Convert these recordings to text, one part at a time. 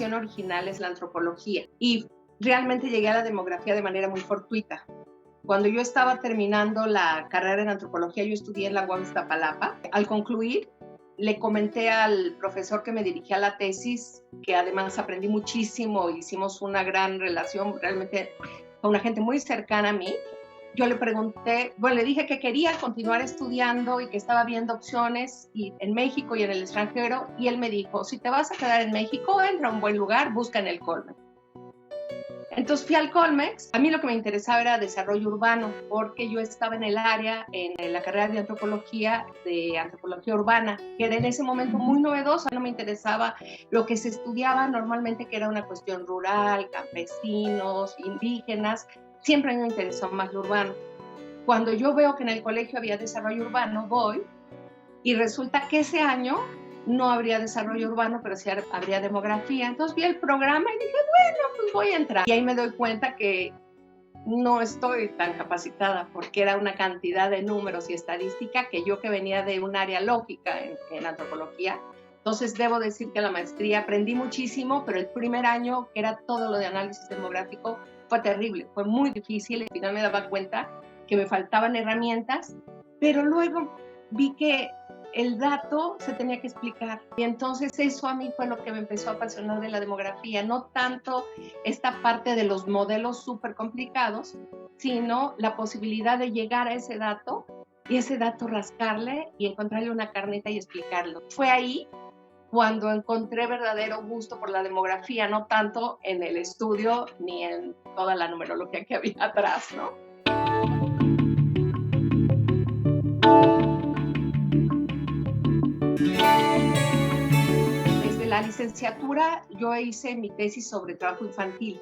vocación original es la antropología y realmente llegué a la demografía de manera muy fortuita. Cuando yo estaba terminando la carrera en antropología, yo estudié en la UAM Iztapalapa. Al concluir, le comenté al profesor que me dirigía la tesis, que además aprendí muchísimo, hicimos una gran relación, realmente fue una gente muy cercana a mí. Yo le pregunté, bueno, le dije que quería continuar estudiando y que estaba viendo opciones en México y en el extranjero, y él me dijo, si te vas a quedar en México, entra a un buen lugar, busca en el Colmex. Entonces fui al Colmex. A mí lo que me interesaba era desarrollo urbano, porque yo estaba en el área, en la carrera de antropología urbana, que era en ese momento muy novedosa. No me interesaba lo que se estudiaba normalmente, que era una cuestión rural, campesinos, indígenas. Siempre me interesó más lo urbano. Cuando yo veo que en el colegio había desarrollo urbano, voy, y resulta que ese año no habría desarrollo urbano, pero sí habría demografía. Entonces vi el programa y dije, bueno, pues voy a entrar. Y ahí me doy cuenta que no estoy tan capacitada, porque era una cantidad de números y estadística que yo, que venía de un área lógica en antropología. Entonces debo decir que la maestría aprendí muchísimo, pero el primer año, que era todo lo de análisis demográfico, fue terrible, fue muy difícil. Al final me daba cuenta que me faltaban herramientas, pero luego vi que el dato se tenía que explicar. Y entonces eso a mí fue lo que me empezó a apasionar de la demografía, no tanto esta parte de los modelos súper complicados, sino la posibilidad de llegar a ese dato y ese dato rascarle y encontrarle una carneta y explicarlo. Fue ahí cuando encontré verdadero gusto por la demografía, no tanto en el estudio ni en toda la numerología que había atrás, ¿no? Desde la licenciatura yo hice mi tesis sobre trabajo infantil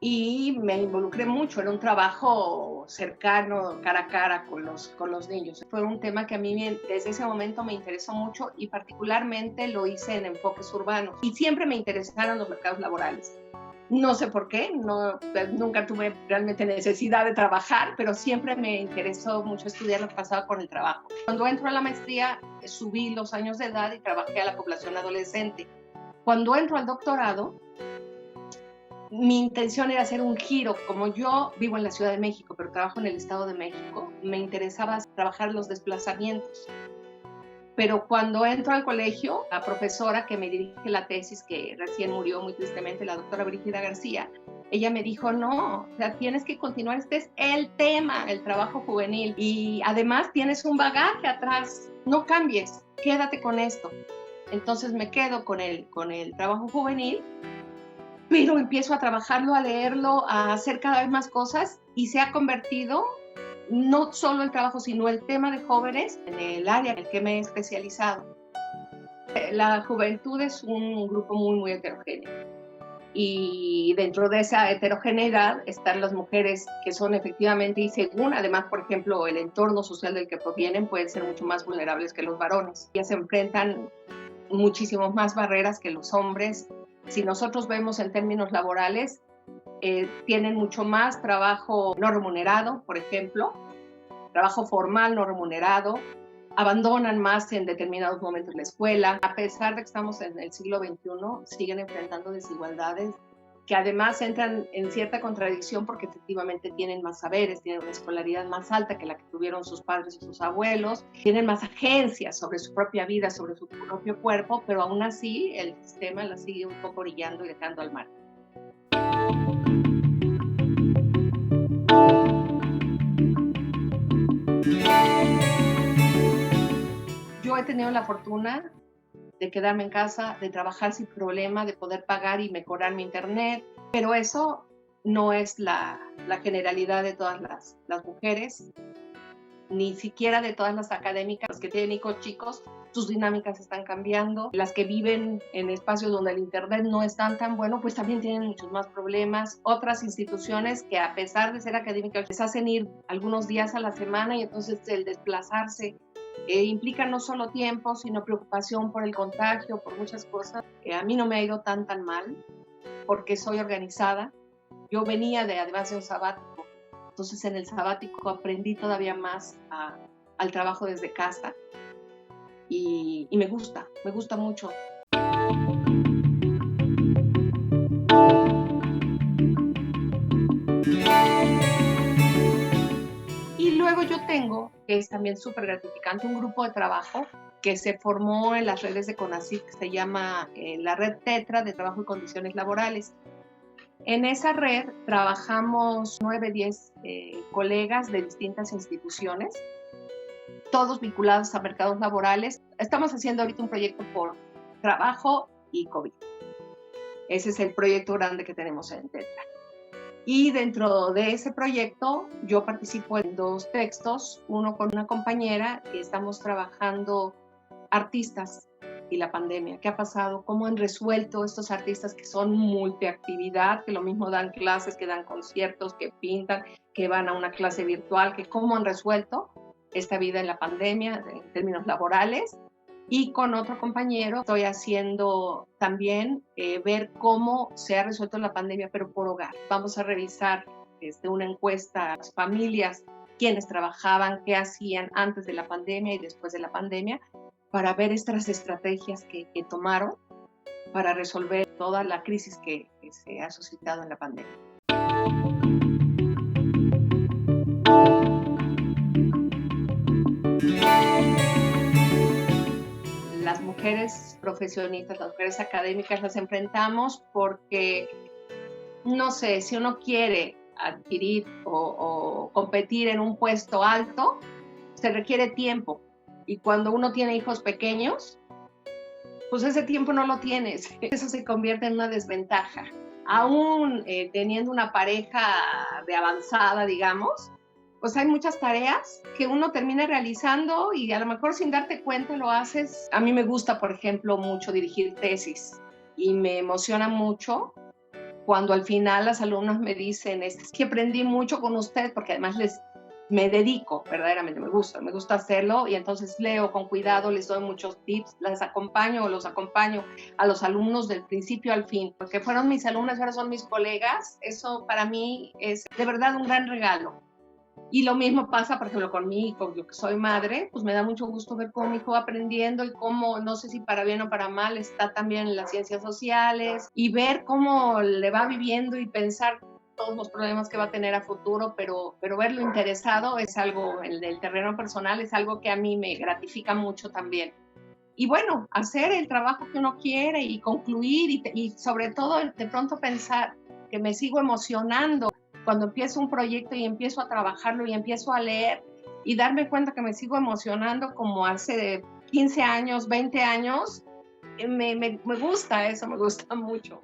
y me involucré mucho, era un trabajo cercano, cara a cara con los niños. Fue un tema que a mí desde ese momento me interesó mucho y particularmente lo hice en enfoques urbanos. Y siempre me interesaron los mercados laborales. No sé por qué, nunca tuve realmente necesidad de trabajar, pero siempre me interesó mucho estudiar lo que pasaba con el trabajo. Cuando entro a la maestría, subí los años de edad y trabajé a la población adolescente. Cuando entro al doctorado, mi intención era hacer un giro. Como yo vivo en la Ciudad de México, pero trabajo en el Estado de México, me interesaba trabajar los desplazamientos. Pero cuando entro al colegio, la profesora que me dirige la tesis, que recién murió muy tristemente, la doctora Brígida García, ella me dijo, no, o sea, tienes que continuar, este es el tema, el trabajo juvenil, y además tienes un bagaje atrás, no cambies, quédate con esto. Entonces me quedo con el trabajo juvenil, pero empiezo a trabajarlo, a leerlo, a hacer cada vez más cosas, y se ha convertido no solo el trabajo, sino el tema de jóvenes en el área en el que me he especializado. La juventud es un grupo muy, muy heterogéneo. Y dentro de esa heterogeneidad están las mujeres que son efectivamente, y según además, por ejemplo, el entorno social del que provienen, pueden ser mucho más vulnerables que los varones. Ellas se enfrentan muchísimas más barreras que los hombres. Si nosotros vemos en términos laborales, tienen mucho más trabajo no remunerado, por ejemplo, trabajo formal no remunerado, abandonan más en determinados momentos la escuela. A pesar de que estamos en el siglo XXI, siguen enfrentando desigualdades que además entran en cierta contradicción, porque efectivamente tienen más saberes, tienen una escolaridad más alta que la que tuvieron sus padres o sus abuelos, tienen más agencia sobre su propia vida, sobre su propio cuerpo, pero aún así el sistema la sigue un poco orillando y dejando al margen. Yo he tenido la fortuna de quedarme en casa, de trabajar sin problema, de poder pagar y mejorar mi internet, pero eso no es la generalidad de todas las mujeres, ni siquiera de todas las académicas. Las que tienen hijos chicos, sus dinámicas están cambiando. Las que viven en espacios donde el internet no es tan bueno, pues también tienen muchos más problemas. Otras instituciones que, a pesar de ser académicas, les hacen ir algunos días a la semana, y entonces el desplazarse implica no solo tiempo, sino preocupación por el contagio, por muchas cosas. A mí no me ha ido tan mal, porque soy organizada. Yo venía además de un sabático, entonces en el sabático aprendí todavía más al trabajo desde casa, y me gusta mucho. Y luego yo tengo, que es también súper gratificante, un grupo de trabajo que se formó en las redes de CONACYT, que se llama la Red Tetra de Trabajo y Condiciones Laborales. En esa red trabajamos 9, 10 colegas de distintas instituciones, todos vinculados a mercados laborales. Estamos haciendo ahorita un proyecto por trabajo y COVID. Ese es el proyecto grande que tenemos en Tetra. Y dentro de ese proyecto yo participo en 2 textos, uno con una compañera, que estamos trabajando artistas y la pandemia. ¿Qué ha pasado? ¿Cómo han resuelto estos artistas que son multiactividad, que lo mismo dan clases, que dan conciertos, que pintan, que van a una clase virtual, que cómo han resuelto esta vida en la pandemia en términos laborales? Y con otro compañero estoy haciendo también ver cómo se ha resuelto la pandemia, pero por hogar. Vamos a revisar una encuesta a las familias, quiénes trabajaban, qué hacían antes de la pandemia y después de la pandemia, para ver estas estrategias que tomaron para resolver toda la crisis que se ha suscitado en la pandemia. Las mujeres profesionistas, las mujeres académicas las enfrentamos porque, no sé, si uno quiere adquirir o competir en un puesto alto, se requiere tiempo. Y cuando uno tiene hijos pequeños, pues ese tiempo no lo tienes. Eso se convierte en una desventaja. Aún teniendo una pareja de avanzada, digamos, pues hay muchas tareas que uno termina realizando y a lo mejor sin darte cuenta lo haces. A mí me gusta, por ejemplo, mucho dirigir tesis y me emociona mucho cuando al final las alumnas me dicen, es que aprendí mucho con usted, porque además me dedico, verdaderamente me gusta hacerlo, y entonces leo con cuidado, les doy muchos tips, los acompaño a los alumnos del principio al fin, porque fueron mis alumnas, ahora son mis colegas. Eso para mí es de verdad un gran regalo. Y lo mismo pasa, por ejemplo, con mi hijo. Yo que soy madre, pues me da mucho gusto ver cómo mi hijo va aprendiendo y cómo, no sé si para bien o para mal, está también en las ciencias sociales, y ver cómo le va viviendo y pensar todos los problemas que va a tener a futuro, pero verlo interesado es algo, en el terreno personal, es algo que a mí me gratifica mucho también. Y bueno, hacer el trabajo que uno quiere y concluir y sobre todo de pronto pensar que me sigo emocionando cuando empiezo un proyecto y empiezo a trabajarlo y empiezo a leer y darme cuenta que me sigo emocionando como hace 15 años, 20 años, me gusta eso, me gusta mucho.